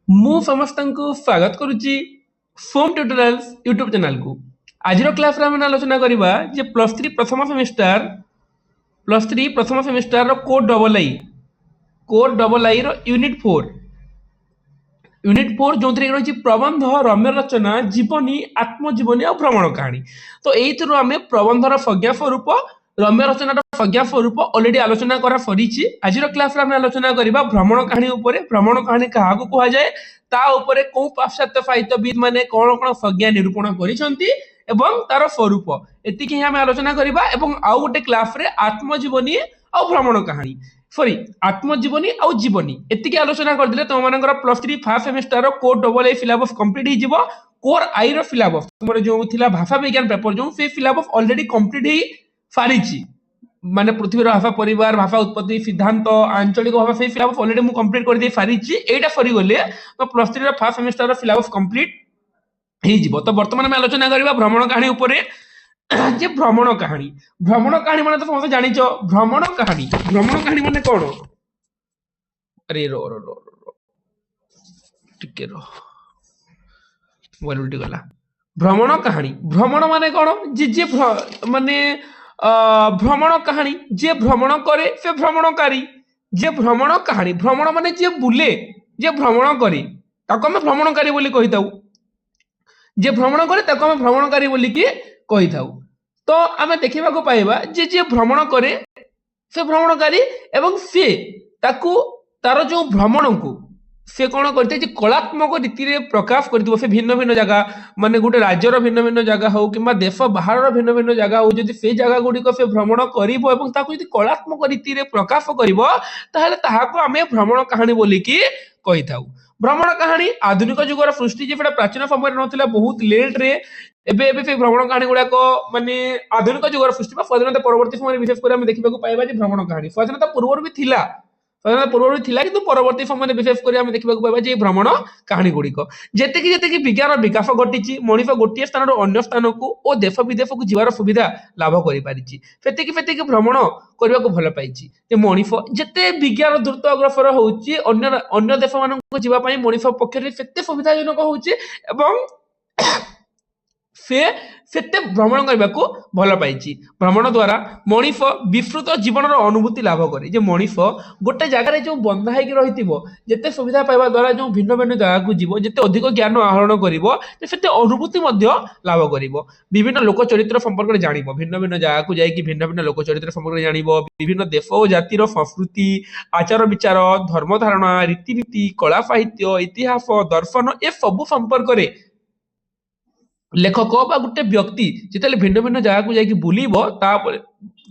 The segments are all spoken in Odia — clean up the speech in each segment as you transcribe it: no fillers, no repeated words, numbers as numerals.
ମୁଁ ସମସ୍ତଙ୍କୁ ସ୍ୱାଗତ କରୁଛି ଫୋମ୍ ଟ୍ୟୁଟୋରିଆଲ୍ସ ୟୁଟ୍ୟୁବ ଚ୍ୟାନେଲକୁ। ଆଜିର କ୍ଲାସରେ ଆମେ ଆଲୋଚନା କରିବା ଯେ ପ୍ଲସ୍ ଥ୍ରୀ ପ୍ରଥମ ସେମିଷ୍ଟାରର କୋର୍ ଡବଲ୍ ଆଇ ର ୟୁନିଟ୍ 4 ଯୋଉଥିରେ ରହିଛି ପ୍ରବନ୍ଧ, ରମ୍ୟ ରଚନା, ଜୀବନୀ, ଆତ୍ମଜୀବନୀ ଆଉ ଭ୍ରମଣ କାହାଣୀ। ତ ଏଇଥିରୁ ଆମେ ପ୍ରବନ୍ଧର ସଂଜ୍ଞା ସ୍ୱରୂପ, ରମ୍ୟ ରଚନାର ସଂଜ୍ଞା ସ୍ୱରୂପ ଅଲରେଡି ଆଲୋଚନା କରା ସରିଛି। ଆଜିର କ୍ଲାସରେ ଆମେ ଆଲୋଚନା କରିବା ଭ୍ରମଣ କାହାଣୀ ଉପରେ। ଭ୍ରମଣ କାହାଣୀ କାହାକୁ କୁହାଯାଏ, ତା ଉପରେ କୋଉ ପାଶ୍ଚାତ୍ୟ ସାହିତ୍ୟବିଦ ମାନେ କଣ କଣ ସଂଜ୍ଞା ନିରୂପଣ କରିଛନ୍ତି ଏବଂ ତାର ସ୍ୱରୂପ, ଏତିକି ହିଁ ଆମେ ଆଲୋଚନା କରିବା। ଏବଂ ଆଉ ଗୋଟେ କ୍ଲାସରେ ଆତ୍ମଜୀବନୀ ଆଉ ଭ୍ରମଣ କାହାଣୀ ଆତ୍ମଜୀବନୀ ଆଉ ଜୀବନୀ ଏତିକି ଆଲୋଚନା କରିଦେଲେ ତୁମମାନଙ୍କର +3 ଫାର୍ଷ୍ଟ ସେମିଷ୍ଟାରର core double I syllabus complete ହେଇଯିବ। କୋର୍ ଆଇ ର ସିଲାବସ୍ ତୁମର ଯୋଉ ଥିଲା ଭାଷା ବିଜ୍ଞାନ ପେପର ଯୋଉ, ସେ ସିଲାବସ୍ ଅଲରେଡି କମ୍ପ୍ଲିଟ୍ ହେଇ ସାରିଛି। ମାନେ ପୃଥିବୀର ଭାଷା ପରିବାର, ଭାଷା ଉତ୍ପତ୍ତି, ସିଦ୍ଧାନ୍ତ, ଆଞ୍ଚଳିକ ଭାଷା, ସେଇ ସିଲାବସ୍ ଅଲରେଡି ମୁଁ କମ୍ପ୍ଲିଟ୍ କରିଦେଇ ସାରିଛି। ଏଇଟା ସରିଗଲେ ତ +3 ର ଫାର୍ଷ୍ଟ ସେମିଷ୍ଟାରର ସିଲାବସ୍ କମ୍ପ୍ଲିଟ୍ ହେଇଯିବ। ତ ବର୍ତ୍ତମାନ ଆମେ ଆଲୋଚନା କରିବା ଭ୍ରମଣ କାହାଣୀ ଉପରେ। ଯେ ଭ୍ରମଣ କାହାଣୀ ମାନେ ତ ସମସ୍ତେ ଜାଣିଛ। ଭ୍ରମଣ କାହାଣୀ ମାନେ କଣ? ଆରେ रो रो रो रो ଟିକେ ର ମୋବାଇଲ ଗଲା। ଭ୍ରମଣ କାହାଣୀ, ଭ୍ରମଣ ମାନେ କଣ? ଯେ ମାନେ ଭ୍ରମଣ କାହାଣୀ, ଯିଏ ଭ୍ରମଣ କରେ ସେ ଭ୍ରମଣକାରୀ। ଯେ ଭ୍ରମଣ କାହାଣୀ, ଭ୍ରମଣ ମାନେ ଯିଏ ବୁଲେ, ଯିଏ ଭ୍ରମଣ କରେ ତାକୁ ଆମେ ଭ୍ରମଣକାରୀ ବୋଲି କହିଥାଉ। ଯିଏ ଭ୍ରମଣ କରେ ତାକୁ ଆମେ ଭ୍ରମଣକାରୀ ବୋଲିକି କହିଥାଉ। ତ ଆମେ ଦେଖିବାକୁ ପାଇବା ଯେ ଯିଏ ଭ୍ରମଣ କରେ ସେ ଭ୍ରମଣକାରୀ, ଏବଂ ସେ ତାକୁ ତାର ଯୋଉ ଭ୍ରମଣକୁ ସେ କଣ କରିଥାଏ, ଯେ କଳାତ୍ମକ ରୀତିରେ ପ୍ରକାଶ କରିଥିବ। ସେ ଭିନ୍ନ ଭିନ୍ନ ଜାଗା, ମାନେ ଗୋଟେ ରାଜ୍ୟର ଭିନ୍ନ ଭିନ୍ନ ଜାଗା ହଉ କିମ୍ବା ଦେଶ ବାହାରର ଭିନ୍ନ ଭିନ୍ନ ଜାଗା ହଉ, ଯଦି ସେଇ ଜାଗା ଗୁଡ଼ିକ ସେ ଭ୍ରମଣ କରିବ ଏବଂ ତାକୁ ଯଦି କଳାତ୍ମକ ରୀତିରେ ପ୍ରକାଶ କରିବ, ତାହେଲେ ତାହାକୁ ଆମେ ଭ୍ରମଣ କାହାଣୀ ବୋଲିକି କହିଥାଉ। ଭ୍ରମଣ କାହାଣୀ ଆଧୁନିକ ଯୁଗର ସୃଷ୍ଟି, ଯେଟା ପ୍ରାଚୀନ ସମୟରେ ନଥିଲା, ବହୁତ ଲେଟ୍ରେ ଏବେ ଏବେ ସେ ଭ୍ରମଣ କାହାଣୀ ଗୁଡାକ ମାନେ ଆଧୁନିକ ଯୁଗର ସୃଷ୍ଟି ବା ସ୍ୱାଧୀନତା ପରବର୍ତ୍ତୀ ସମୟରେ ବିଶେଷ କରି ଆମେ ଦେଖିବାକୁ ପାଇବା ଯେ ଭ୍ରମଣ କାହାଣୀ ସ୍ୱାଧୀନତା ପୂର୍ବରୁ ବି ଥିଲା, କିନ୍ତୁ ପରବର୍ତ୍ତୀ ସମୟରେ ବିଶେଷ କରି ଆମେ ଦେଖିବାକୁ ପାଇବା ଯେ ଭ୍ରମଣ କାହାଣୀ ଗୁଡିକ ଯେତିକି ଯେତିକି ବିଜ୍ଞାନ ବିକାଶ ଘଟିଛି, ମଣିଷ ଗୋଟିଏ ସ୍ଥାନରୁ ଅନ୍ୟ ସ୍ଥାନକୁ ଓ ଦେଶ ବିଦେଶକୁ ଯିବାର ସୁବିଧା ଲାଭ କରିପାରିଛି, ସେତିକି ସେତିକି ଭ୍ରମଣ କରିବାକୁ ଭଲ ପାଇଛି। ଯେ ମଣିଷ ଯେତେ ବିଜ୍ଞାନ ଦ୍ରୁତ ଅଗ୍ରସର ହଉଛି, ଅନ୍ୟ ଦେଶ ମାନଙ୍କୁ ଯିବା ପାଇଁ ମଣିଷ ପକ୍ଷରେ ସେତେ ସୁବିଧାଜନକ ହଉଛି ଏବଂ ସେ ସେତେ ଭ୍ରମଣ କରିବାକୁ ଭଲ ପାଇଛି। ଭ୍ରମଣ ଦ୍ୱାରା ମଣିଷ ବିସ୍ତୃତ ଜୀବନର ଅନୁଭୂତି ଲାଭ କରେ। ଯେ ମଣିଷ ଗୋଟେ ଜାଗାରେ ଯୋଉ ବନ୍ଧା ହେଇକି ରହିଥିବ, ଯେତେ ସୁବିଧା ପାଇବା ଦ୍ୱାରା ଯୋଉ ଭିନ୍ନ ଭିନ୍ନ ଜାଗାକୁ ଯିବ, ଯେତେ ଅଧିକ ଜ୍ଞାନ ଆହରଣ କରିବ, ସେତେ ଅନୁଭୂତି ମଧ୍ୟ ଲାଭ କରିବ। ବିଭିନ୍ନ ଲୋକ ଚରିତ୍ର ସମ୍ପର୍କରେ ଜାଣିବ, ଭିନ୍ନ ଭିନ୍ନ ଜାଗାକୁ ଯାଇକି ଭିନ୍ନ ଭିନ୍ନ ଲୋକ ଚରିତ୍ର ସମ୍ପର୍କରେ ଜାଣିବ। ବିଭିନ୍ନ ଦେଶ ଓ ଜାତିର ସଂସ୍କୃତି, ଆଚାର ବିଚାର, ଧର୍ମ ଧାରଣା, ରୀତିନୀତି, କଳା ସାହିତ୍ୟ, ଇତିହାସ, ଦର୍ଶନ ଏସବୁ ସମ୍ପର୍କରେ ଲେଖକ ବା ଗୋଟେ ବ୍ୟକ୍ତି ଯେତେବେଳେ ଭିନ୍ନ ଭିନ୍ନ ଜାଗାକୁ ଯାଇକି ବୁଲିବ, ତାପରେ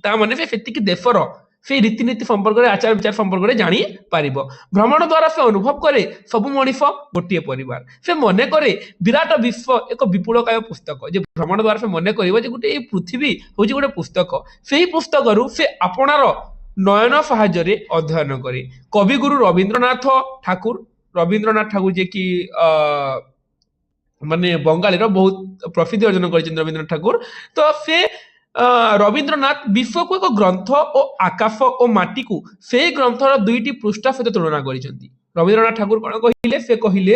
ତା ମାନେ ସେ ସେତିକି ଦେଶର ସେଇ ରୀତିନୀତି ସମ୍ପର୍କରେ, ଆଚାର ବିଚାର ସମ୍ପର୍କରେ ଜାଣିପାରିବ। ଭ୍ରମଣ ଦ୍ୱାରା ସେ ଅନୁଭବ କରେ ସବୁ ମଣିଷ ଗୋଟିଏ ପରିବାର। ସେ ମନେ କରେ ବିରାଟ ବିଶ୍ୱ ଏକ ବିପୁଳକାୟ ପୁସ୍ତକ। ଯେ ଭ୍ରମଣ ଦ୍ୱାରା ସେ ମନେ କରିବ ଯେ ଗୋଟେ ଏଇ ପୃଥିବୀ ହଉଛି ଗୋଟେ ପୁସ୍ତକ। ସେହି ପୁସ୍ତକରୁ ସେ ଆପଣାର ନୟନ ସାହାଯ୍ୟରେ ଅଧ୍ୟୟନ କରେ। କବିଗୁରୁ ରବୀନ୍ଦ୍ରନାଥ ଠାକୁର ଯିଏକି ମାନେ ବଙ୍ଗାଳୀର ବହୁତ ପ୍ରସିଦ୍ଧି ଅର୍ଜନ କରିଛନ୍ତି ରବୀନ୍ଦ୍ରନାଥ ଠାକୁର। ତ ସେ ରବୀନ୍ଦ୍ରନାଥ ବିଶ୍ୱକୁ ଏକ ଗ୍ରନ୍ଥ ଓ ଆକାଶ ଓ ମାଟିକୁ ସେଇ ଗ୍ରନ୍ଥର 2ଟି ପୃଷ୍ଠା ସହିତ ତୁଳନା କରିଛନ୍ତି। ରବୀନ୍ଦ୍ରନାଥ ଠାକୁର କଣ କହିଲେ? ସେ କହିଲେ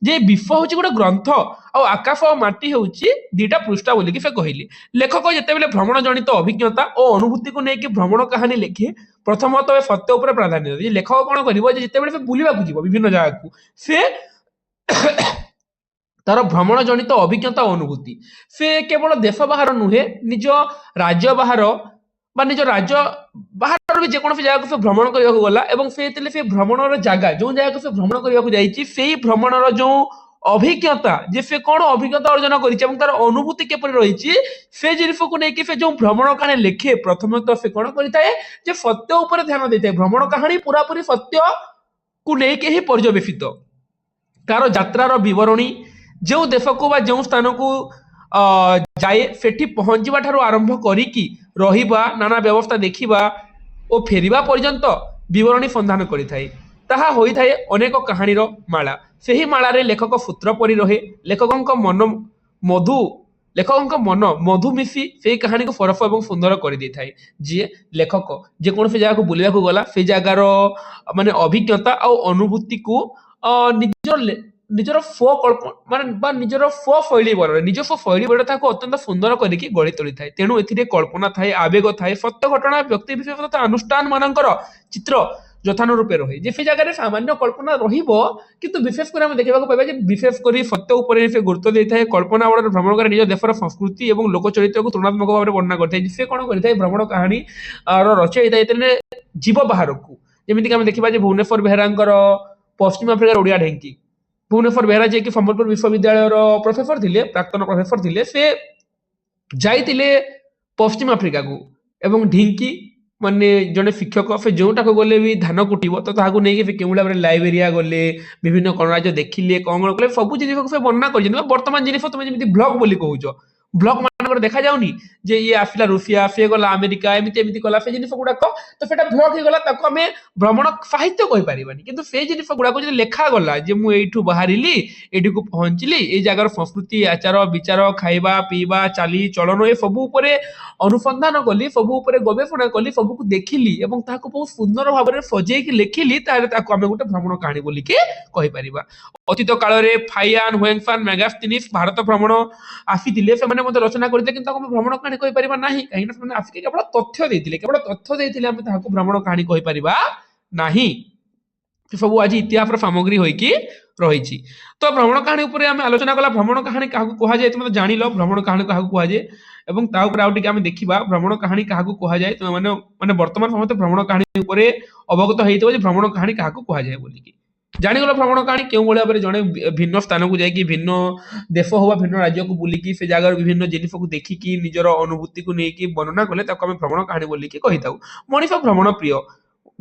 ଯେ ବିଶ୍ୱ ହଉଛି ଗୋଟେ ଗ୍ରନ୍ଥ ଆଉ ଆକାଶ ଓ ମାଟି ହଉଛି 2ଟା ପୃଷ୍ଠା ବୋଲିକି ସେ କହିଲେ। ଲେଖକ ଯେତେବେଳେ ଭ୍ରମଣ ଜନିତ ଅଭିଜ୍ଞତା ଓ ଅନୁଭୂତିକୁ ନେଇକି ଭ୍ରମଣ କାହାଣୀ ଲେଖେ, ପ୍ରଥମତଃ ସତ୍ୟ ଉପରେ ପ୍ରାଧାନ୍ୟ ଦିଏ। ଲେଖକ କଣ କରିବ, ଯେ ଯେତେବେଳେ ସେ ବୁଲିବାକୁ ଯିବ ବିଭିନ୍ନ ଜାଗାକୁ, ସେ ତାର ଭ୍ରମଣ ଜନିତ ଅଭିଜ୍ଞତା ଅନୁଭୂତି, ସେ କେବଳ ଦେଶ ବାହାର ନୁହେଁ, ନିଜ ରାଜ୍ୟ ବାହାର ବା ନିଜ ରାଜ୍ୟ ବାହାର ବି ଯେକୌଣସି ଜାଗାକୁ ସେ ଭ୍ରମଣ କରିବାକୁ ଗଲା ଏବଂ ସେ ଯେତେବେଳେ ସେ ଭ୍ରମଣର ଜାଗା, ଯୋଉ ଜାଗାକୁ ସେ ଭ୍ରମଣ କରିବାକୁ ଯାଇଛି, ସେଇ ଭ୍ରମଣର ଯୋଉ ଅଭିଜ୍ଞତା, ଯେ ସେ କଣ ଅଭିଜ୍ଞତା ଅର୍ଜନ କରିଛି ଏବଂ ତାର ଅନୁଭୂତି କିପରି ରହିଛି, ସେ ଜିନିଷକୁ ନେଇକି ସେ ଯୋଉ ଭ୍ରମଣ କାହାଣୀ ଲେଖେ, ପ୍ରଥମତଃ ସେ କଣ କରିଥାଏ, ଯେ ସତ୍ୟ ଉପରେ ଧ୍ୟାନ ଦେଇଥାଏ। ଭ୍ରମଣ କାହାଣୀ ପୁରାପୁରି ସତ୍ୟକୁ ନେଇକି ହିଁ ପର୍ଯ୍ୟବେସିତ। ତାର ଯାତ୍ରାର ବିବରଣୀ, ଯେଉଁ ଦେଶକୁ ବା ଯେଉଁ ସ୍ଥାନକୁ ଯାଏ, ସେଠି ପହଞ୍ଚିବା ଠାରୁ ଆରମ୍ଭ କରିକି ରହିବା, ନାନା ବ୍ୟବସ୍ଥା ଦେଖିବା ଓ ଫେରିବା ପର୍ଯ୍ୟନ୍ତ ବିବରଣୀ ସନ୍ଧାନ କରିଥାଏ। ତାହା ହୋଇଥାଏ ଅନେକ କାହାଣୀର ମାଳା। ସେହି ମାଳାରେ ଲେଖକ ସୂତ୍ର ପରି ରହେ। ଲେଖକଙ୍କ ମନ ମଧୁ ମିଶି ସେଇ କାହାଣୀକୁ ସରସ ଏବଂ ସୁନ୍ଦର କରିଦେଇଥାଏ। ଯିଏ ଲେଖକ ଯେକୌଣସି ଜାଗାକୁ ବୁଲିବାକୁ ଗଲା, ସେଇ ଜାଗାର ମାନେ ଅଭିଜ୍ଞତା ଆଉ ଅନୁଭୂତିକୁ ନିଜର ନିଜର ମାନେ ବା ନିଜର ଶୈଳୀ ବଳରେ ନିଜ ଶୈଳୀ ବଳରେ ତାକୁ ଅତ୍ୟନ୍ତ ସୁନ୍ଦର କରିକି ଗଢି ତୋଳିଥାଏ। ତେଣୁ ଏଥିରେ କଳ୍ପନା ଥାଏ, ଆବେଗ ଥାଏ, ସତ୍ୟ ଘଟଣା, ବ୍ୟକ୍ତି ବିଶେଷ ତଥା ଅନୁଷ୍ଠାନ ମାନଙ୍କର ଚିତ୍ର ଯଥାନୁରୂପେ ରହେ। ଯେ ସେ ଜାଗାରେ ସାମାନ୍ୟ କଳ୍ପନା ରହିବ, କିନ୍ତୁ ବିଶେଷ କରି ଆମେ ଦେଖିବାକୁ ପାଇବା ଯେ ବିଶେଷ କରି ସତ୍ୟ ଉପରେ ସେ ଗୁରୁତ୍ୱ ଦେଇଥାଏ। କଳ୍ପନା ବଳରେ ଭ୍ରମଣ କରି ନିଜ ଦେଶର ସଂସ୍କୃତି ଏବଂ ଲୋକଚରିତ୍ରକୁ ତୁଳନାତ୍ମକ ଭାବରେ ବର୍ଣ୍ଣନା କରିଥାଏ। ସେ କଣ କରିଥାଏ, ଭ୍ରମଣ କାହାଣୀ ରଚୟିତା ଯେତେବେଳେ ଯିବ ବାହାରକୁ, ଯେମିତିକି ଆମେ ଦେଖିବା ଯେ ଭୁବନେଶ୍ୱର ବେହେରାଙ୍କର ପଶ୍ଚିମ ଆଫ୍ରିକାର ଓଡ଼ିଆ ଢେଙ୍କି। ଭୁବନେଶ୍ୱର ବେହେରା ଯିଏକି ସମ୍ବଲପୁର ବିଶ୍ୱବିଦ୍ୟାଳୟର ପ୍ରଫେସର ଥିଲେ, ପ୍ରାକ୍ତନ ପ୍ରଫେସର ଥିଲେ, ସେ ଯାଇଥିଲେ ପଶ୍ଚିମ ଆଫ୍ରିକାକୁ ଏବଂ ଢିଙ୍କି ମାନେ ଜଣେ ଶିକ୍ଷକ, ସେ ଯୋଉଟାକୁ ଗଲେ ବି ଧାନ କୁଟିବ ତ ତାହାକୁ ନେଇକି ସେ କେଉଁ ଭାବରେ ଲାଇବେରିଆ ଗଲେ, ବିଭିନ୍ନ ଗଣରାଜ୍ୟ ଦେଖିଲେ, କଣ କଲେ, ସବୁ ଜିନିଷକୁ ସେ ବର୍ଣ୍ଣନା କରିଛନ୍ତି। ବର୍ତ୍ତମାନ ଜିନିଷ ତମେ ଯେମିତି ବ୍ଲଗ ବୋଲି କହୁଛ, ବ୍ଲଗ ମାନଙ୍କର ଦେଖାଯାଉନି ଯେ ଇଏ ଆସିଲା ରୁଷିଆ, ସେ ଗଲା ଆମେରିକା, ଏମିତି ଏମିତି କଲା, ସେ ଜିନିଷ ଗୁଡାକ ତ ସେଟା ବ୍ଲଗ ହେଇଗଲା, ତାକୁ ଆମେ ଭ୍ରମଣ ସାହିତ୍ୟ କହିପାରିବାନି। କିନ୍ତୁ ସେ ଜିନିଷ ଗୁଡାକ ଯଦି ଲେଖାଗଲା ଯେ ମୁଁ ଏଇଠୁ ବାହାରିଲି, ଏଇଠିକୁ ପହଞ୍ଚିଲି, ଏଇ ଜାଗାର ସଂସ୍କୃତି, ଆଚାର ବିଚାର, ଖାଇବା ପିଇବା, ଚାଲି ଚଳନ, ଏ ସବୁ ଉପରେ ଅନୁସନ୍ଧାନ କଲି, ସବୁ ଉପରେ ଗବେଷଣା କଲି, ସବୁକୁ ଦେଖିଲି ଏବଂ ତାହାକୁ ବହୁତ ସୁନ୍ଦର ଭାବରେ ସଜେଇକି ଲେଖିଲି, ତାହେଲେ ତାକୁ ଆମେ ଗୋଟେ ଭ୍ରମଣ କାହାଣୀ ବୋଲିକି କହିପାରିବା। ଅତୀତ କାଳରେ ଫାଇଆନ, ହୁଏଙ୍ଗସାନ, ମେଗାସ୍ଥିନିସ୍ ଭାରତ ଭ୍ରମଣ ଆସିଥିଲେ, ସେମାନେ ମଧ୍ୟ ରଚନା କରିଥିଲେ, କିନ୍ତୁ ତାକୁ ଆମେ ଭ୍ରମଣ କାହାଣୀ କହିପାରିବା ନାହିଁ। କାହିଁକି ନା ସେମାନେ ଆସିକି କେବଳ ତଥ୍ୟ ଦେଇଥିଲେ, କେବଳ ତଥ୍ୟ ଦେଇଥିଲେ, ଆମେ ତାହାକୁ ଭ୍ରମଣ କାହାଣୀ କହିପାରିବା ନାହିଁ। ସବୁ ଆଜି ଇତିହାସର ସାମଗ୍ରୀ ହୋଇକି ରହିଛି। ତ ଭ୍ରମଣ କାହାଣୀ ଉପରେ ଆମେ ଆଲୋଚନା କଲା। ଭ୍ରମଣ କାହାଣୀ କାହାକୁ କୁହାଯାଏ ତୁମେ ଜାଣିଲ, ଭ୍ରମଣ କାହାଣୀ କାହାକୁ କୁହାଯାଏ ଏବଂ ତା ଉପରେ ଆଉ ଟିକେ ଆମେ ଦେଖିବା ଭ୍ରମଣ କାହାଣୀ କାହାକୁ କୁହାଯାଏ। ତୁମେ ମାନେ ବର୍ତ୍ତମାନ ସମସ୍ତେ ଭ୍ରମଣ କାହାଣୀ ଉପରେ ଅବଗତ ହେଇଥିବ ଯେ ଭ୍ରମଣ କାହାଣୀ କାହାକୁ କୁହାଯାଏ ବୋଲିକି। ଜାଣିଗଲ ଭ୍ରମଣ କାହାଣୀ କେଉଁ ଭଳି ଭାବରେ ଜଣେ ଭିନ୍ନ ସ୍ଥାନକୁ ଯାଇକି, ଭିନ୍ନ ଦେଶ ହବା ଭିନ୍ନ ରାଜ୍ୟକୁ ବୁଲିକି, ସେ ଜାଗାର ବିଭିନ୍ନ ଜିନିଷକୁ ଦେଖିକି, ନିଜର ଅନୁଭୂତିକୁ ନେଇକି ବର୍ଣ୍ଣନା କଲେ ତାକୁ ଆମେ ଭ୍ରମଣ କାହାଣୀ ବୋଲିକି କହିଥାଉ। ମଣିଷ ଭ୍ରମଣ ପ୍ରିୟ।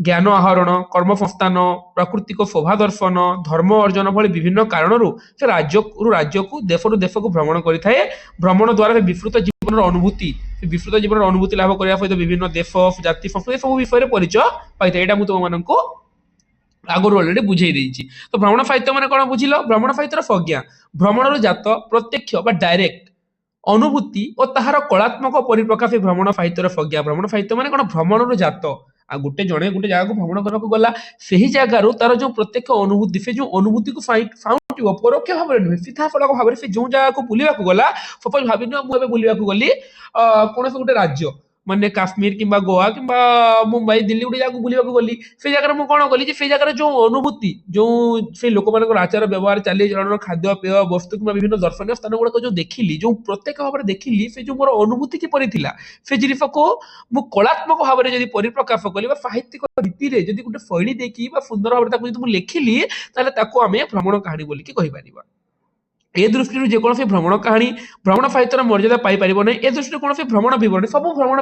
ଜ୍ଞାନ ଆହରଣ, କର୍ମସଂସ୍ଥାନ, ପ୍ରାକୃତିକ ଶୋଭା ଦର୍ଶନ, ଧର୍ମ ଅର୍ଜନ ଭଳି ବିଭିନ୍ନ କାରଣରୁ ସେ ରାଜ୍ୟରୁ ରାଜ୍ୟକୁ, ଦେଶରୁ ଦେଶକୁ ଭ୍ରମଣ କରିଥାଏ। ଭ୍ରମଣ ଦ୍ୱାରା ସେ ବିସ୍ତୃତ ଜୀବନର ଅନୁଭୂତି, ବିସ୍ତୃତ ଜୀବନର ଅନୁଭୂତି ଲାଭ କରିବା ସହିତ ବିଭିନ୍ନ ଦେଶ, ଜାତି, ସଂସ୍କୃତି ସବୁ ବିଷୟରେ ପରିଚୟ ପାଇଥାଏ। ଏଇଟା ମୁଁ ତୁମମାନଙ୍କୁ ଆଗରୁ ଅଲରେଡି ବୁଝେଇ ଦେଇଛି। ତ ଭ୍ରମଣ ସାହିତ୍ୟ ମାନେ କଣ ବୁଝିଲ? ଭ୍ରମଣ ସାହିତ୍ୟର ସଂଜ୍ଞା: ଭ୍ରମଣର ଜାତ, ପ୍ରତ୍ୟକ୍ଷ ବା ଡାଇରେକ୍ଟ ଅନୁଭୂତି ଓ ତାହାର କଳାତ୍ମକ ପରିପ୍ରକାଶ ଭ୍ରମଣ ସାହିତ୍ୟର ସଂଜ୍ଞା। ଭ୍ରମଣ ସାହିତ୍ୟ ମାନେ କଣ? ଭ୍ରମଣର ଜାତ, ଆଉ ଜଣେ ଗୋଟେ ଜାଗାକୁ ଭ୍ରମଣ କରିବାକୁ ଗଲା, ସେହି ଜାଗାରୁ ତାର ଯୋଉ ପ୍ରତ୍ୟକ୍ଷ ଅନୁଭୂତି, ସେ ଯୋଉ ଅନୁଭୂତିକୁ ସାଉଁଟିବ, ପରୋକ୍ଷ ଭାବରେ ନୁହେଁ, ସିଧାସଳଖ ଭାବରେ ସେ ଯୋଉ ଜାଗାକୁ ବୁଲିବାକୁ ଗଲା। ସପୋଜ ଭାବିନିଅ ମୁଁ ଏବେ ବୁଲିବାକୁ ଗଲି କୌଣସି ଗୋଟେ ରାଜ୍ୟ, ମାନେ କାଶ୍ମୀର କିମ୍ବା ଗୋଆ କିମ୍ବା ମୁମ୍ବାଇ, ଦିଲ୍ଲୀ ଗୋଟେ ଜାଗାକୁ ବୁଲିବାକୁ ଗଲି। ସେ ଜାଗାରେ ମୁଁ କଣ କଲି ଯେ ସେ ଜାଗାରେ ଯୋଉ ଅନୁଭୂତି, ଯୋଉ ସେ ଲୋକମାନଙ୍କର ଆଚାର ବ୍ୟବହାର, ଚାଲିଚଳନ, ଖାଦ୍ୟ ପେୟ, ବସ୍ତୁ କିମ୍ବା ବିଭିନ୍ନ ଦର୍ଶନୀୟ ସ୍ଥାନ ଗୁଡାକ ଯୋଉ ଦେଖିଲି, ଯୋଉ ପ୍ରତ୍ୟକ୍ଷ ଭାବରେ ଦେଖିଲି, ସେ ଯୋଉ ମୋର ଅନୁଭୂତି କିପରି ଥିଲା, ସେ ଜିନିଷକୁ ମୁଁ କଳାତ୍ମକ ଭାବରେ ଯଦି ପରିପ୍ରକାଶ କଲି ବା ସାହିତ୍ୟିକ ରୀତିରେ ଯଦି ଗୋଟେ ଶୈଳୀ ଦେଇକି ବା ସୁନ୍ଦର ଭାବରେ ତାକୁ ଯଦି ମୁଁ ଲେଖିଲି, ତାହେଲେ ତାକୁ ଆମେ ଭ୍ରମଣ କାହାଣୀ ବୋଲିକି କହିପାରିବା। ଏ ଦୃଷ୍ଟିରୁ ଯେକୌଣସି ଭ୍ରମଣ କାହାଣୀ ଭ୍ରମଣ ସାହିତ୍ୟର ମର୍ଯ୍ୟାଦା ପାଇପାରିବ ନାହିଁ। ଏ ଦୃଷ୍ଟିରୁ କୌଣସି ଭ୍ରମଣ ବିବରଣୀ, ସବୁ ଭ୍ରମଣ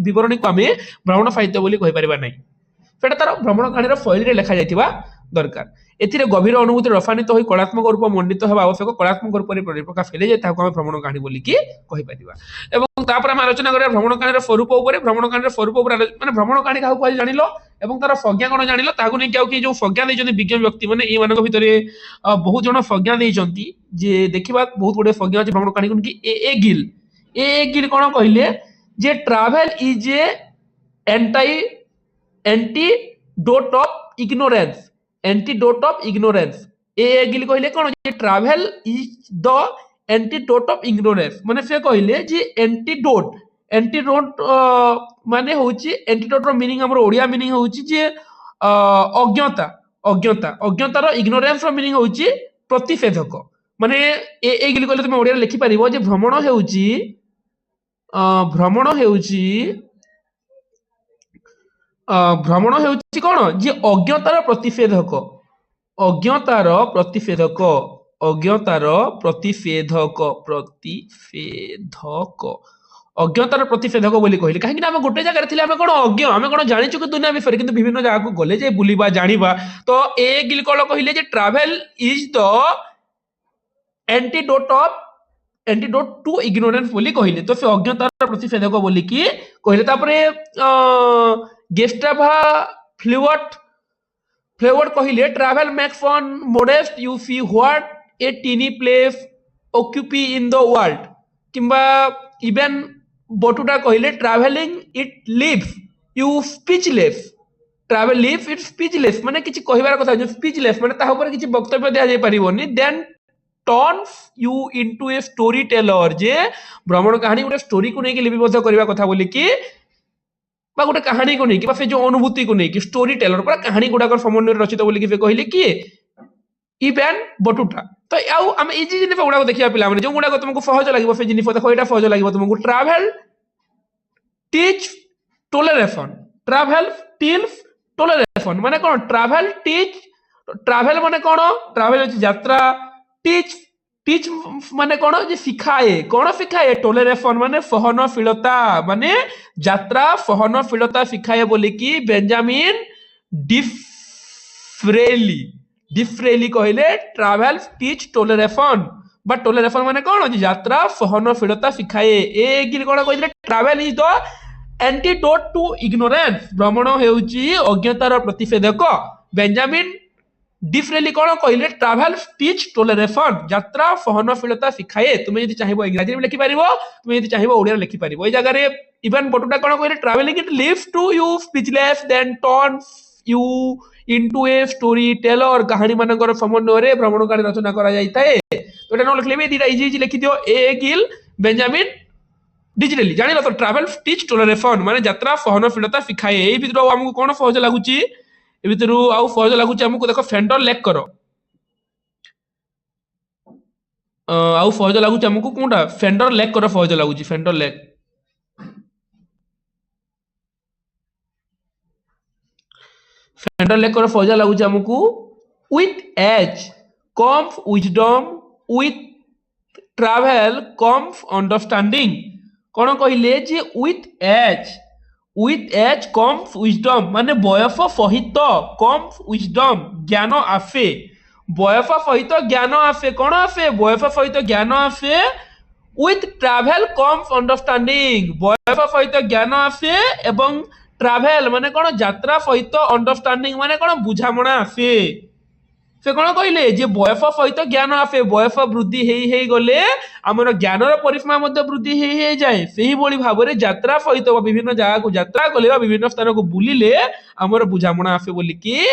ବିବରଣୀକୁ ଆମେ ଭ୍ରମଣ ସାହିତ୍ୟ ବୋଲି କହିପାରିବା ନାହିଁ। ସେଟା ତାର ଭ୍ରମଣ କାହାଣୀର ଶୈଳୀରେ ଲେଖାଯାଇଥିବା ଦରକାର। ଏଥିରେ ଗଭୀର ଅନୁଭୂତି ରସାୟନିତ ହୋଇ କଳାତ୍ମକ ରୂପ ମଣ୍ଡିତ ହେବା ଆବଶ୍ୟକ। କଳାତ୍ମକ ରୂପରେ ପରିପ୍ରକାଶ ହେଲେ ଯେ ତାହାକୁ ଆମେ ଭ୍ରମଣ କାହାଣୀ ବୋଲିକି କହିପାରିବା। ଏବଂ ତାପରେ ଆମେ ଆଲୋଚନା କରିବା ଭ୍ରମଣ କାହାଣୀର ସ୍ୱରୂପ ଉପରେ। ଭ୍ରମଣ କାହାଣୀର ସ୍ୱରୂପ ଉପରେ ମାନେ ଭ୍ରମଣ କାହାଣୀ କାହାକୁ କୁହାଯାଏ ଜାଣିଲ, ଏବଂ ତାର ସଂଜ୍ଞା କଣ ଜାଣିଲ। ତାହାକୁ ନେଇକି ଆଉ କି ଯୋଉ ସଂଜ୍ଞା ଦେଇଛନ୍ତି ବିଜ୍ଞ ବ୍ୟକ୍ତି ମାନେ, ଏମାନଙ୍କ ଭିତରେ ବହୁତ ଜଣ ସଂଜ୍ଞା ଦେଇଛନ୍ତି। ଯେ ଦେଖିବା ବହୁତ ଗୁଡେ ସଂଜ୍ଞା ଅଛି ଭ୍ରମଣ କାହାଣୀକୁ ନେଇକି। ଏ ଗିଲ୍, ଗିଲ୍ କଣ କହିଲେ ଯେ travel is a antidote of ignorance, antidote of ignorance। ଏ ଗିଲ୍ କହିଲେ କଣ ଯେ travel is the antidote of ignorance, ମାନେ ସେ କହିଲେ ଯେ antidote, antidote ମାନେ ହଉଛି antidote ର ମିନିଂ, ଆମର ଓଡିଆ ମିନିଂ ହଉଛି ଯେ ଅଜ୍ଞତା, ଅଜ୍ଞତାର, ignorance ର ମିନିଂ ହଉଛି ପ୍ରତିଷେଧକ। ମାନେ ଏ ଗିଲ୍ କହିଲେ ତମେ ଓଡିଆରେ ଲେଖିପାରିବ ଯେ ଭ୍ରମଣ ହେଉଛି ଭ୍ରମଣ ହେଉଛି କଣ ଯେ ଅଜ୍ଞତାର ପ୍ରତିଷେଧକ, ଅଜ୍ଞତାର ପ୍ରତିଷେଧକ, ଅଜ୍ଞତାର ପ୍ରତିଷେଧକ, ଅଜ୍ଞତାର ପ୍ରତିଷେଧକ ବୋଲି କହିଲେ। କାହିଁକି ନା ଆମେ ଗୋଟେ ଜାଗାରେ ଥିଲେ, ଆମେ କଣ ଅଜ୍ଞ, ଆମେ କଣ ଜାଣିଛୁ କି ଦୁନିଆ ବିଷୟରେ, କିନ୍ତୁ ବିଭିନ୍ନ ଜାଗାକୁ ଗଲେ ଯେ ବୁଲିବା, ଜାଣିବା। ତ ଏ ଗିଲ୍ କଣ କହିଲେ ଯେ travel is the antidote to ignorance ବୋଲି କହିଲେ। ତ ସେ ଅଜ୍ଞତାର ପ୍ରତିଷେଧକ ବୋଲିକି କହିଲେ। ତାପରେ ଗେଷ୍ଟାଭା ଫ୍ଲେୱର୍ଡ କହିଲେ travel makes one modest, you see what a teeny place occupy in the world। କିମ୍ବା ଇଭେନ୍ ବଟୁଟା କହିଲେ traveling it leaves you speechless। Travel if it's speechless माने किछि कहिबार कथा जो स्पीचलेस माने ता ऊपर किछि वक्तव्य दिया जाय परिबोनी then turns you into a story teller जे भ्रमण कहानी गोटे स्टोरी को लेकिन लिपिबद्ध करबा कथा बोली कि बा गोटे कहानी को लेकिन से जो अनुभूति को लेकिन स्टोरी टेलर पूरा कहानी गुड़ाक समन्वय रचित बोली कहले किए इवेन बटुटा तो आउ आम इजी जिनिस गुड़ाक देखा पिला जो गुड़ाक तुमको सहज लगे से जिनिस देखो यहाँ सहज लगे तुमको ट्राभेल टीच टोलरेशन ट्राभेल टिल्स टोलरेशन माने कौन ट्राभेल टीच ट्राभेल माने कौन ट्राभेल यात्रा टीच टीच माने कौन शिखाए टोलरेशन माने सहनशीलता माने यात्रा सहनशीलता शिखाए बोली कि बेंजामिन डिफ्रेली डिफ्रेली कहले travel teach toleration but toleration माने कौन यात्रा सहनशीलता शिखाए ए गिर कौन कहले travel is the antidote to ignorance भ्रमण हेउची अज्ञतार प्रतिषेधक बेंजामिन डिफ्रेली कौन कहले ट्राभेल टीच टोलरेशन यात्रा सहनशीलता शिखाए तुम्हें यदि चाहिए इंग्राजी में लिखि पारिबो तुम्हें यदि चाहिए ओडिया लिखि पारिबो ए जगह रे इवन बटुटा कौन कहले travelling it leaves to you speechless then turns you into a story teller कहानी मानकर समन्वय रे भ्रमण कहानी रचना करा जाइताए तो एटा न लिखले भी दीटा इजी इजी लिखि दियो ए गिल बेंजामिन डिजिटली जानिलो तो ट्रैवल टीच टोलरेशन माने यात्रा सहनशीलता शिखाए एई भितर हमको कोन सहज लागुची ए भितर आउ सहज लागुची हमको देखो फेंडर लेक करो आउ सहज लागुची हमको कोनटा फेंडर लेक करो सहज लागुची फेंडर लेक फेंडर लेक करो सहज लागुची हमको with age comes wisdom with travel comes understanding कौन कहले जे विथ एज कम्स विजडम माने बयस सहित कम्स विजडम ज्ञान आसे बयस सहित ज्ञान आसे कौन आसे बयस सहित ज्ञान आसे विथ ट्रैवल कम्स अंडरस्टैंडिंग बयस सहित ज्ञान आसे एवं ट्रैवल माने कौन यात्रा सहित अंडरस्टैंडिंग माने कौन बुझामणा आसे से कौन कहले जे बयस सहित ज्ञान आसे बयस वृद्धि हेई गले आमर ज्ञानर परिसीमा मध्य वृद्धि हेई जाए सेही बोली भाबरे यात्रा सहित विभिन्न जगह को यात्रा कले विभिन्न स्थान को बुलिले आमर बुझामणा आसे बोली कि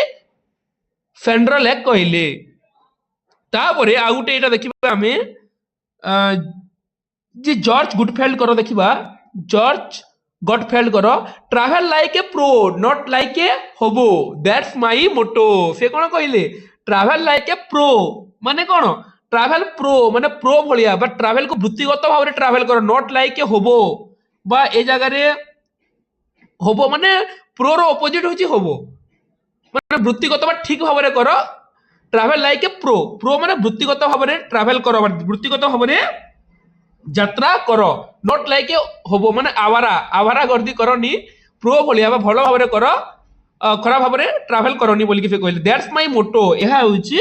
फेंडर लेक कहले तापरे आ गुटे एटा देखिबा आमे जे जॉर्ज गुडफेल्ड करो देखिबा जॉर्ज गॉटफेल्ड करो travel like a pro not like a hobo that's my मोटो से कौन कहले ट्रैवल लाइक ए प्रो माने कौन ट्रैवल प्रो माने प्रो भलिया बट ट्रैवल को वृत्तिगत भाव में ट्रैवल करो नॉट लाइक ए होबो बा ए जगह रे होबो माने प्रो रो ऑपोजिट होची होबो माने वृत्तिगत बा ठीक भाव में करो travel like a pro pro माने वृत्तिगत भाव में ट्रैवल करो वृत्तिगत भाव में यात्रा करो नॉट लाइक ए होबो माने आवारा आवारा गर्दी करनी प्रो भलिया बा भलो भाव में करो खराब भाव में ट्रैवल करनी बोली से कहले दैट्स माय मोटो यह होची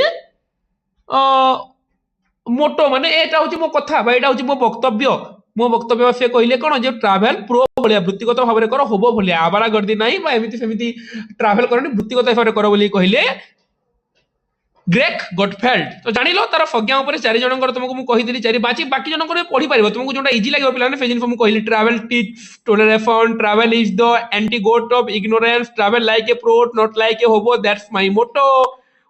मोटो माने एटा होची मो कथा बा एटा होची मो वक्तव्य से कहले कोन जे ट्रैवल प्रो भलिया वृत्तिगत भाव में करो होबो भलिया आवारा गर्दी नाही बा एमिति सेमिति ट्रैवल करनी वृत्तिगत भाव में करो बोली कहले ग्रेक गॉटफेल्ड तो जानिलो तार संज्ञा ऊपर चारि जनकर तुमको मु कहि देली चारि बाकी जनकर पढी पारिबो तुमको जोटा इजी लागे पिलाने फेजिन फॉर्म कहली travel teach tolerance travel is the antidote of ignorance travel like a pro not like a hobo that's my motto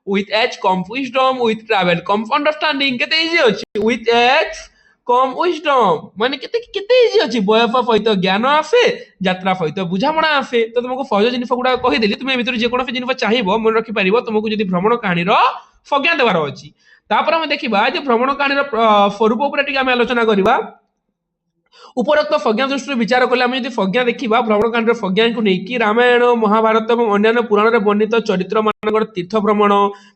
with age comes wisdom with travel comes understanding केते इजी अछि विथ एज कम विजडम माने केते इजी अछि बयस सहित ज्ञान आसे यात्रा सहित बुझामणा आसे तो तुमको सहज जिनिस गुडा कहि देली तुमे भितर जे कोनोसे जिनिस चाहिबो मन रखि पारिबो तुमको जदि भ्रमण कहानी रो संज्ञा देवार अछि तापर हम देखिबा जे भ्रमण कहानी रो स्वरूप ऊपर टिके हम आलोचना करिबा उपरोक्त संज्ञा दृष्टि विचार कले आम संज्ञा देखा भ्रमण कांड संज्ञा को लेकिन रामायण महाभारत और अन्य पुराण में वर्णित चरित्र मान तीर्थ भ्रमण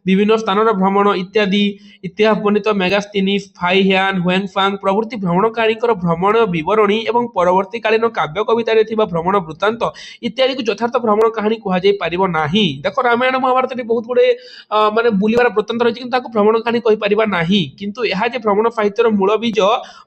विभिन्न स्थान भ्रमण इत्यादि इतिहास वर्णित मेगास्थिनीस फाइह्यान हुएंगफांग प्रभृति भ्रमणकारी भ्रमण विवरणी और परवर्ती कालीन काव्य कवितार भ्रमण वृत्तांत इत्यादि को यथार्थ भ्रमण कहानी कहुना ना देख रामायण महाभारत बहुत गुड़े माने बुलवार वृत्तांत रही भ्रमण कहानी कहीपर ना किंतु यह भ्रमण साहित्यर मूल बीज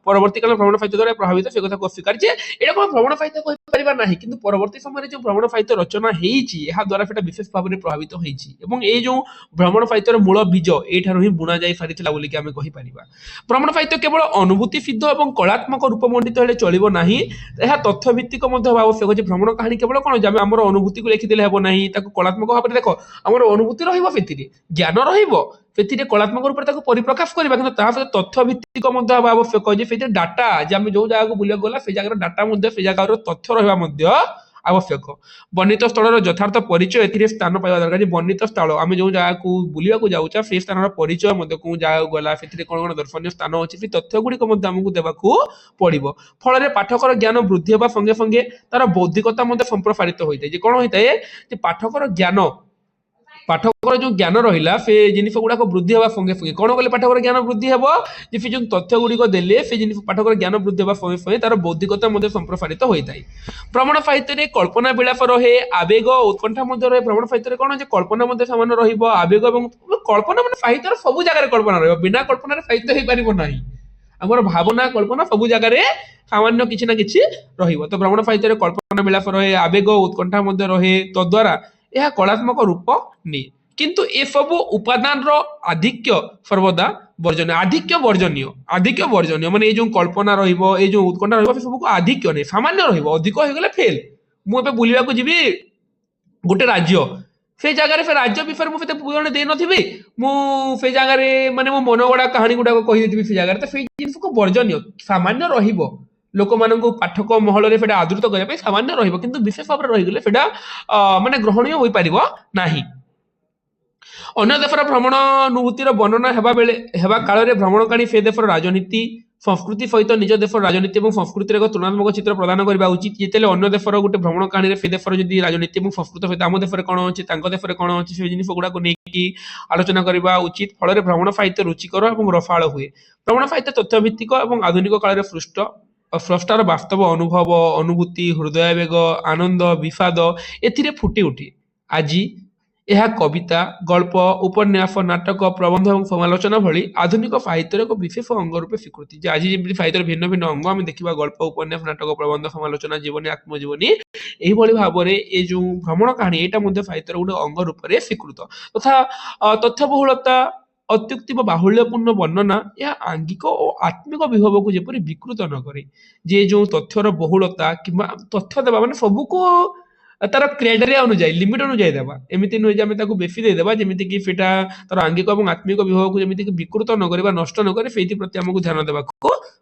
परवर्ती काल भ्रमण साहित्य द्वारा प्रभावित से कथा अस्वीकार जे एटा कोन भ्रमण साहित्य କରିପାରିବା ନାହିଁ, କିନ୍ତୁ ପରବର୍ତ୍ତୀ ସମୟରେ ଯେଉଁ ଭ୍ରମଣ ସାହିତ୍ୟ ରଚନା ହେଇଛି ଏହା ଦ୍ୱାରା ସେଟା ବିଶେଷ ଭାବରେ ପ୍ରଭାବିତ ହେଇଛି ଏବଂ ଏଇ ଯେଉଁ ଭ୍ରମଣ ସାହିତ୍ୟର ମୂଳ ବୀଜ ଏଇଠାରୁ ହିଁ ବୁଣା ଯାଇ ସାରିଥିଲା ବୋଲିକି ଆମେ କହିପାରିବା। ଭ୍ରମଣ ସାହିତ୍ୟ କେବଳ ଅନୁଭୂତି ସିଦ୍ଧ ଏବଂ କଳାତ୍ମକ ରୂପ ମଣ୍ଡିତ ହେଲେ ଚଳିବ ନାହିଁ, ଏହା ତଥ୍ୟ ଭିତ୍ତିକ ମଧ୍ୟ ହେବା ଆବଶ୍ୟକ। ଯେ ଭ୍ରମଣ କାହାଣୀ କେବଳ କଣ ଯେ ଆମେ ଆମର ଅନୁଭୂତିକୁ ଲେଖିଦେଲେ ହେବ ନାହିଁ, ତାକୁ କଳାତ୍ମକ ଭାବରେ ଦେଖ ଆମର ଅନୁଭୂତି ରହିବ, ସେଥିରେ ଜ୍ଞାନ ରହିବ, ସେଥିରେ କଳାତ୍ମକ ରୂପରେ ତାକୁ ପରିପ୍ରକାଶ କରିବା, କିନ୍ତୁ ତା ସହିତ ତଥ୍ୟ ଭିତ୍ତିକ ମଧ୍ୟ ହେବା ଆବଶ୍ୟକ। ଯେ ସେଥିରେ ଡାଟା, ଯେ ଆମେ ଯୋଉ ଜାଗାକୁ ବୁଲିବାକୁ ଗଲା ସେ ଜାଗାର ଡାଟା ମଧ୍ୟ ସେ ଜାଗାର ତଥ୍ୟ ରହିବା ମଧ୍ୟ ଆବଶ୍ୟକ। ବର୍ଣ୍ଣିତ ସ୍ଥଳର ଯଥାର୍ଥ ପରିଚୟ ଏଥିରେ ସ୍ଥାନ ପାଇବା ଦରକାର। ଯେ ବର୍ଣ୍ଣିତ ସ୍ଥଳ ଆମେ ଯୋଉ ଜାଗାକୁ ବୁଲିବାକୁ ଯାଉଛେ ସେ ସ୍ଥାନର ପରିଚୟ ମଧ୍ୟ, କୋଉ ଜାଗାକୁ ଗଲା, ସେଥିରେ କଣ କଣ ଦର୍ଶନୀୟ ସ୍ଥାନ ଅଛି, ସେ ତଥ୍ୟ ଗୁଡିକ ମଧ୍ୟ ଆମକୁ ଦେବାକୁ ପଡିବ। ଫଳରେ ପାଠକର ଜ୍ଞାନ ବୃଦ୍ଧି ହେବା ସଙ୍ଗେ ସଙ୍ଗେ ତାର ବୌଦ୍ଧିକତା ମଧ୍ୟ ସମ୍ପ୍ରସାରିତ ହୋଇଥାଏ। ଯେ କଣ ହୋଇଥାଏ ଯେ ପାଠକର ଯୋଉ ଜ୍ଞାନ ରହିଲା ସେ ଜିନିଷ ଗୁଡାକ ବୃଦ୍ଧି ହେବା ସଙ୍ଗେ ସଙ୍ଗେ କଣ କଲେ ପାଠକର ଜ୍ଞାନ ବୃଦ୍ଧି ହେବ, ଯେ ସେ ଯୋଉ ତଥ୍ୟ ଗୁଡିକ ଦେଲେ ସେ ଜିନିଷ ପାଠକର ଜ୍ଞାନ ବୃଦ୍ଧି ହେବା ସଙ୍ଗେ ସଙ୍ଗେ ତାର ବୌଦ୍ଧିକତା ମଧ୍ୟ ସମ୍ପ୍ରସାରିତ ହୋଇଥାଏ। ଭ୍ରମଣ ସାହିତ୍ୟରେ କଳ୍ପନା ବିଳାସ ରହେ, ଆବେଗ ଉତ୍କଣ୍ଠା ମଧ୍ୟ ରହେ। ଭ୍ରମଣ ସାହିତ୍ୟରେ କଣ ଯେ କଳ୍ପନା ମଧ୍ୟ ସାମାନ୍ୟ ରହିବ, ଆବେଗ ଏବଂ କଳ୍ପନା ମାନେ ସାହିତ୍ୟର ସବୁ ଜାଗାରେ କଳ୍ପନା ରହିବ, ବିନା କଳ୍ପନାରେ ସାହିତ୍ୟ ହେଇପାରିବ ନାହିଁ। ଆମର ଭାବନା କଳ୍ପନା ସବୁ ଜାଗାରେ ସାମାନ୍ୟ କିଛି ନା କିଛି ରହିବ। ତ ଭ୍ରମଣ ସାହିତ୍ୟରେ କଳ୍ପନା ବିଳାସ ରହେ, ଆବେଗ ଉତ୍କଣ୍ଠା ମଧ୍ୟ ରହେ, ତଦ୍ୱାରା ଏହା କଳାତ୍ମକ ରୂପ ନିଏ। କିନ୍ତୁ ଏସବୁ ଉପାଦାନର ଆଧିକ୍ୟ ସର୍ବଦା ବର୍ଜନୀୟ, ଆଧିକ୍ୟ ବର୍ଜନୀୟ ମାନେ ଏଇ ଯୋଉ କଳ୍ପନା ରହିବ, ଏଇ ଯୋଉ ଉତ୍କଣ୍ଠା ରହିବ, ସେ ସବୁକୁ ଆଧିକ୍ୟ ନାହିଁ, ସାମାନ୍ୟ ରହିବ। ଅଧିକ ହେଇଗଲେ ଫେଲ। ମୁଁ ଏବେ ବୁଲିବାକୁ ଯିବି ଗୋଟେ ରାଜ୍ୟ, ସେ ଜାଗାରେ ସେ ରାଜ୍ୟ ବିଷୟରେ ମୁଁ ସେତେ ବିବରଣ ଦେଇନଥିବି, ମୁଁ ସେ ଜାଗାରେ ମାନେ ମୋ ମନ ଗড়ା କାହାଣୀ ଗୁଡାକ କହିଦେଇଥିବି ସେ ଜାଗାରେ, ତ ସେଇ ଜିନିଷକୁ ବର୍ଜନୀୟ, ସାମାନ୍ୟ ରହିବ। ଲୋକମାନଙ୍କୁ ପାଠକ ମହଳରେ ସେଟା ଆଦୃତ କରିବା ପାଇଁ ସାମାନ୍ୟ ରହିବ, କିନ୍ତୁ ବିଶେଷ ଭାବରେ ରହିଗଲେ ସେଟା ମାନେ ଗ୍ରହଣୀୟ ହୋଇପାରିବ ନାହିଁ। ଅନ୍ୟ ଦେଶର ଭ୍ରମଣ ଅନୁଭୂତିର ବର୍ଣ୍ଣନା ହେବା କାଳରେ ଭ୍ରମଣକାରୀ ସେ ଦେଶର ରାଜନୀତି ସଂସ୍କୃତି ସହିତ ନିଜ ଦେଶର ରାଜନୀତି ଏବଂ ସଂସ୍କୃତିର ଏକ ତୁଳନାତ୍ମକ ଚିତ୍ର ପ୍ରଦାନ କରିବା ଉଚିତ। ଯେତେବେଳେ ଅନ୍ୟ ଦେଶର ଗୋଟେ ଭ୍ରମଣ କାହାଣୀରେ ସେ ଦେଶର ଯଦି ରାଜନୀତି ଏବଂ ସଂସ୍କୃତି ସହିତ ଆମ ଦେଶରେ କଣ ଅଛି, ତାଙ୍କ ଦେଶରେ କଣ ଅଛି, ସେ ଜିନିଷ ଗୁଡାକୁ ନେଇକି ଆଲୋଚନା କରିବା ଉଚିତ। ଫଳରେ ଭ୍ରମଣ ସାହିତ୍ୟ ରୁଚିକର ଏବଂ ରସାଳ ହୁଏ। ଭ୍ରମଣ ସାହିତ୍ୟ ତଥ୍ୟଭିତ୍ତିକ ଏବଂ ଆଧୁନିକ କାଳରେ ସ୍ରଷ୍ଟାର ବାସ୍ତବ ଅନୁଭବ, ଅନୁଭୂତି, ହୃଦୟାବେଗ, ଆନନ୍ଦ, ବିଷାଦ ଏଥିରେ ଫୁଟି ଉଠେ। ଆଜି ଏହା କବିତା, ଗଳ୍ପ, ଉପନ୍ୟାସ, ନାଟକ, ପ୍ରବନ୍ଧ ଏବଂ ସମାଲୋଚନା ଭଳି ଆଧୁନିକ ସାହିତ୍ୟର ଏକ ବିଶେଷ ଅଙ୍ଗ ରୂପେ ସ୍ୱୀକୃତି। ଯେ ଆଜି ଯେମିତି ସାହିତ୍ୟର ଭିନ୍ନ ଭିନ୍ନ ଅଙ୍ଗ ଆମେ ଦେଖିବା, ଗଳ୍ପ, ଉପନ୍ୟାସ, ନାଟକ, ପ୍ରବନ୍ଧ, ସମାଲୋଚନା, ଜୀବନୀ, ଆତ୍ମଜୀବନୀ, ଏଇଭଳି ଭାବରେ ଏ ଯୋଉ ଭ୍ରମଣ କାହାଣୀ ଏଇଟା ମଧ୍ୟ ସାହିତ୍ୟର ଗୋଟେ ଅଙ୍ଗ ରୂପରେ ସ୍ୱୀକୃତ। ତଥା ତଥ୍ୟବହୁଳତା, ଅତ୍ୟୁକ୍ତି ବା ବାହୁଲ୍ୟପୂର୍ଣ୍ଣ ବର୍ଣ୍ଣନା ଏହା ଆଙ୍ଗିକ ଓ ଆତ୍ମିକ ବିଭବକୁ ଯେପରି ବିକୃତ ନ କରେ। ଯେ ଯୋଉ ତଥ୍ୟର ବହୁଳତା କିମ୍ବା ତଥ୍ୟ ଦେବା ମାନେ ସବୁକୁ ତାର କ୍ରାଇଟେରିଆ ଅନୁଯାୟୀ, ଲିମିଟ ଅନୁଯାୟୀ ଦେବା, ଏମିତି ନୁହେଁ ଯେ ଆମେ ତାକୁ ବେଶୀ ଦେଇଦେବା ଯେମିତି କି ସେଟା ତାର ଆଙ୍ଗିକ ଏବଂ ଆତ୍ମିକ ବିଭବକୁ ଯେମିତି କି ବିକୃତ ନ କରିବା, ନଷ୍ଟ ନ କରେ, ସେଇଥିପ୍ରତି ଆମକୁ ଧ୍ୟାନ ଦେବାକୁ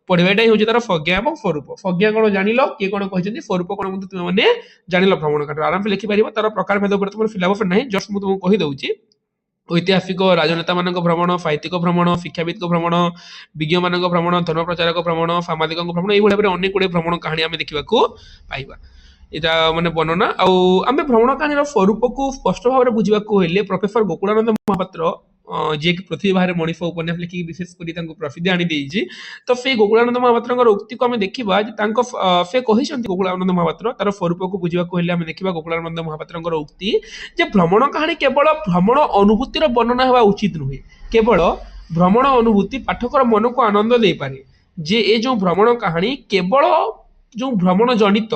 ପଡିବ। ଏଇଟା ହିଁ ହଉଛି ତାର ସଂଜ୍ଞା ଏବଂ ସ୍ୱରୂପ। ସଂଜ୍ଞା କଣ ଜାଣିଲ, କିଏ କଣ କହିଛନ୍ତି, ସ୍ୱରୂପ କଣ ମଧ୍ୟ ତୁମେ ମାନେ ଜାଣିଲ। ଭ୍ରମଣ କାହାଣୀ ଆରାମସେ ଲେଖିପାରିବ। ତାର ପ୍ରକାର ଭେଦ ଉପରେ ତୁମର ସିଲାବସ ନାହିଁ, ଜଷ୍ଟ ମୁଁ ତୁମକୁ କହିଦଉଛି। ଐତିହାସିକ, ରାଜନେତା ମାନଙ୍କ ଭ୍ରମଣ, ସାହିତ୍ୟିକ ଭ୍ରମଣ, ଶିକ୍ଷାବିତ୍ଙ୍କ ଭ୍ରମଣ, ବିଜ୍ଞ ମାନଙ୍କ ଭ୍ରମଣ, ଧର୍ମ ପ୍ରଚାରକ ଭ୍ରମଣ, ସାମ୍ବାଦିକଙ୍କ ଭ୍ରମଣ, ଏଇଭଳି ଭାବରେ ଅନେକ ଗୁଡିଏ ଭ୍ରମଣ କାହାଣୀ ଆମେ ଦେଖିବାକୁ ପାଇବା। ଏଇଟା ମାନେ ବର୍ଣ୍ଣନା। ଆଉ ଆମେ ଭ୍ରମଣ କାହାଣୀର ସ୍ୱରୂପକୁ ସ୍ପଷ୍ଟ ଭାବରେ ବୁଝିବାକୁ ହେଲେ ପ୍ରଫେସର ଗୋକୁଳାନନ୍ଦ ମହାପାତ୍ର, ଯିଏକି ପୃଥିବୀ ବାହାରେ ମଣିଷ ଉପନ୍ୟାସ ଲେଖିକି ବିଶେଷ କରି ତାଙ୍କୁ ପ୍ରସିଦ୍ଧି ଆଣିଦେଇଛି, ତ ସେଇ ଗୋକୁଳାନନ୍ଦ ମହାପାତ୍ରଙ୍କର ଉକ୍ତିକୁ ଆମେ ଦେଖିବା ଯେ ତାଙ୍କ ସେ କହିଛନ୍ତି, ଗୋକୁଳାନନ୍ଦ ମହାପାତ୍ର ତାର ସ୍ୱରୂପକୁ ବୁଝିବାକୁ ହେଲେ ଆମେ ଦେଖିବା ଗୋକୁଳାନନ୍ଦ ମହାପାତ୍ରଙ୍କର ଉକ୍ତି ଯେ ଭ୍ରମଣ କାହାଣୀ କେବଳ ଭ୍ରମଣ ଅନୁଭୂତିର ବର୍ଣ୍ଣନା ହେବା ଉଚିତ ନୁହେଁ। କେବଳ ଭ୍ରମଣ ଅନୁଭୂତି ପାଠକର ମନକୁ ଆନନ୍ଦ ଦେଇପାରେ। ଯେ ଏ ଯୋଉ ଭ୍ରମଣ କାହାଣୀ କେବଳ ଯୋଉ ଭ୍ରମଣ ଜନିତ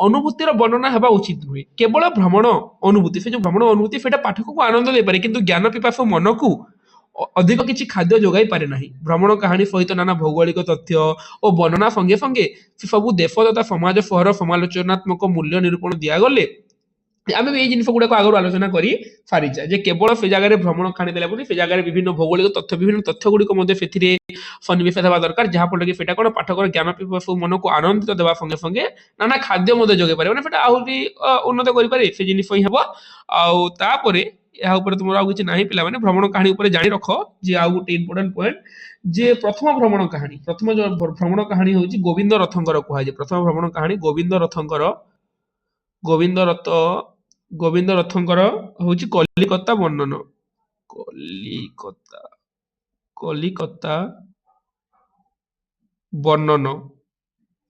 ଅନୁଭୂତିର ବର୍ଣ୍ଣନା ହେବା ଉଚିତ ନୁହେଁ। କେବଳ ଭ୍ରମଣ ଅନୁଭୂତି, ସେ ଯୋଉ ଭ୍ରମଣ ଅନୁଭୂତି ସେଟା ପାଠକକୁ ଆନନ୍ଦ ଦେଇପାରେ, କିନ୍ତୁ ଜ୍ଞାନ ପିପାସୁ ମନକୁ ଅଧିକ କିଛି ଖାଦ୍ୟ ଯୋଗାଇ ପାରେ ନାହିଁ। ଭ୍ରମଣ କାହାଣୀ ସହିତ ନାନା ଭୌଗୋଳିକ ତଥ୍ୟ ଓ ବର୍ଣ୍ଣନା ସଙ୍ଗେ ସଙ୍ଗେ ସେ ସବୁ ଦେଶ ତଥା ସମାଜ ସହର ସମାଲୋଚନାତ୍ମକ ମୂଲ୍ୟ ନିରୂପଣ ଦିଆଗଲେ ଆମେ ବି ଏଇ ଜିନିଷ ଗୁଡାକ ଆଗରୁ ଆଲୋଚନା କରି ସାରିଛେ। ଯେ କେବଳ ସେ ଜାଗାରେ ଭ୍ରମଣ କାହାଣୀ ଦେଲା ବୋଲି ସେ ଜାଗାରେ ବିଭିନ୍ନ ଭୌଗୋଳିକ ତଥ୍ୟ, ବିଭିନ୍ନ ତଥ୍ୟ ଗୁଡିକ ମଧ୍ୟ ସେଥିରେ ସନ୍ନିବେଶ ହେବା ଦରକାର, ଯାହାଫଳରେ କି ସେଟା କଣ ପାଠକର ଜ୍ଞାନ ପିପାସୁ ମନକୁ ଆନନ୍ଦିତ ଦେବା ସଙ୍ଗେ ସଙ୍ଗେ ନାନା ଖାଦ୍ୟ ମଧ୍ୟ ଯୋଗାଇ ପାରିବ, ମାନେ ସେଟା ଆହୁରି ଉନ୍ନତ କରିପାରେ, ସେ ଜିନିଷ ହିଁ ହେବ। ଆଉ ତାପରେ ଏହା ଉପରେ ତୁମର ଆଉ କିଛି ନାହିଁ ପିଲାମାନେ, ଭ୍ରମଣ କାହାଣୀ ଉପରେ ଜାଣି ରଖ ଯେ ଆଉ ଗୋଟେ ଇମ୍ପୋର୍ଟାଣ୍ଟ ପଏଣ୍ଟ, ଯେ ପ୍ରଥମ ଭ୍ରମଣ କାହାଣୀ ହଉଛି ଗୋବିନ୍ଦ ରଥଙ୍କର କୁହାଯାଏ। ପ୍ରଥମ ଭ୍ରମଣ କାହାଣୀ ଗୋବିନ୍ଦ ରଥଙ୍କର ହଉଛି କଲିକତା ବର୍ଣ୍ଣନ। କଲିକତା ବର୍ଣ୍ଣନ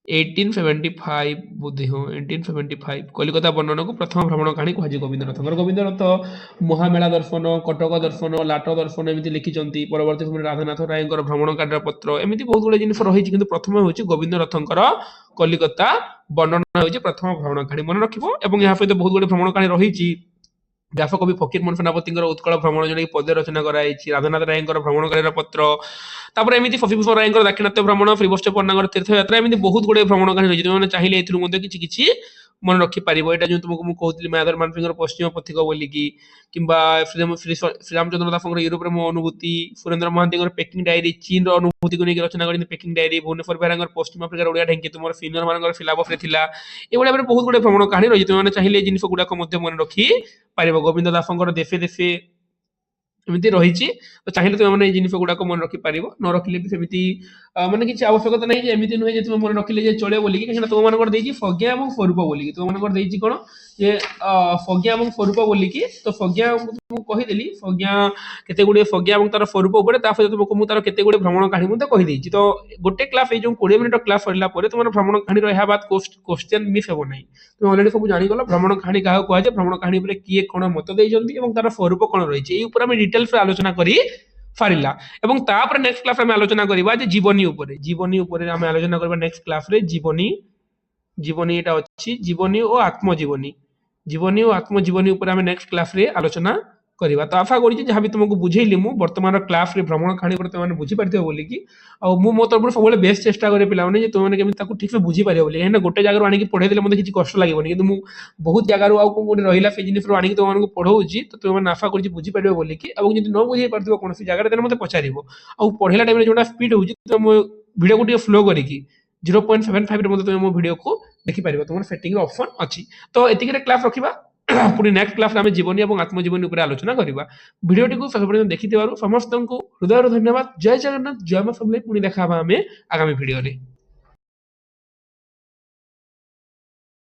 1875 बोधे हाँ 1875 कलिकता वर्णन को प्रथम भ्रमण कहानी कहुए गोविंदनाथ गोविंदनाथ महामेला दर्शन कटक दर्शन लाट दर्शन एमती लिखिं परवर्ती समय राधानाथ राय भ्रमण कार्य पत्र एमती बहुत गुड़े जिन रही कि प्रथम हूँ गोविंदनाथर कलिकता वर्णना हूँ प्रथम भ्रमण कहानी मन रखिबो एवं यहाँ सहित बहुत गुड़े भ्रमण कहानी रही व्यासकवि फकीरमोहन सेनापति उत्कल भ्रमण जो पद्य रचना कराई राधानाथ राय भ्रमण कार्य पत्र तापर एमती फकीरमोहन राय दाक्षिणात्य भ्रमण श्रीवत्स पन्नागर तीर्थयात्रा एमती बहुत गुड़े भ्रमण कहानी रही तुमने चाहिए किसी मन रखिपार यहाँ जो तुमको मुझे कहती मायाधर मानसिंह पश्चिम पथिक बोलिकी किंबा श्रीरामचंद्र दास यूरोप मो अनुभूति सुरेन्द्र महांती पैकिंग डायरी चीन अनुभूति को लेकर रचना कर पैकिंग डायरी भुवनेश्वर बेहरा पश्चिम आफ्रिकार ओडिया ढेंकी तुम सिनियर मान सिलाबस ये बहुत गुड़े भ्रमण कहानी रही तुमने चाहिए जिन गुड़ाक मन रखी पार गोविंद दासर देशे देशे एमती रही तो चाहिए तुम मैंने जिन गुड़ाक मन रखिपार न रखिले भी सेमती माने किसी आवश्यकता नहीं एमती नुहे तुम मन रखिले चले बोलिक कहीं तुम मान फज्ञा और स्वरूप बोलिक तुम मान कौन ये फज्ञा और स्वरूप बोलिक तो फज्ञा तुमको कहीदेली फज्ञा केते गुड़े फज्ञा और तार स्वरूप सहित तुमको मुझे तार केते गुड़े भ्रमण कहानी मुझे कहीदे तो गोटे क्लास ये जो 20 मिनट क्लास सरला तुम भ्रमण कहानी यहाँ बात क्वेश्चन मिस हे ना तुम अलरेडी सब जानीगल भ्रमण कहानी क्या कहुए भ्रमण कहानी किए कौन मत देती तार स्वरूप कौन रही है डिटेल्स आलोचना करी फारिला एवं तापर नेक्स्ट क्लास में आलोचना करबा जे जीवनी ऊपर जीवनी ऊपर हम आलोचना करबा नेक्स्ट क्लास रे जीवनी जीवनी एटा अछि जीवनी और आत्मजीवनी जीवनी और आत्मजीवनी ऊपर हम नेक्स्ट क्लास रे आलोचना करबा तो आशा करी जहाँ भी तुमको बुझेली मु वर्तमान क्लास रे भ्रमण कहानी पर तुमने बुझी पारथिबो बोली कि आ मु मो तरफ सब बेस्ट चेष्टा करे पिला माने जे तुमने केमि ताको ठीक से बुझी पारिबो बोली एना गोटे जगह आनी पढ़े देले मते किछि कष्ट लागेबोनी किंतु मु बहुत जगह आउ कोन रहिला से जिनिस रो आनी तुमको पढ़ौची तो तुमने आशा करी बुझी पारिबो बोली कि अब जदि न बुझी पारथिबो कोनसी जगह देले मते पछारिबो आ पढ़िला टाइम रे जोटा स्पीड होउची तो मो वीडियो को टिके फ्लो करिकी 0.75 रे मते तुम मो वीडियो को देखि पारिबो तुमर सेटिंग रो ऑप्शन अछि तो एतिके रे क्लास रखिबा पुणी नेक्स्ट क्लास में जीवनी और आत्मजीवनी उपर आलोचना करबा वीडियोटी को सबसे पर्यंत देखि समस्त को हृदय धन्यवाद जय जगन्नाथ जय मां सबले पुणी देखा आगामी वीडियो रे।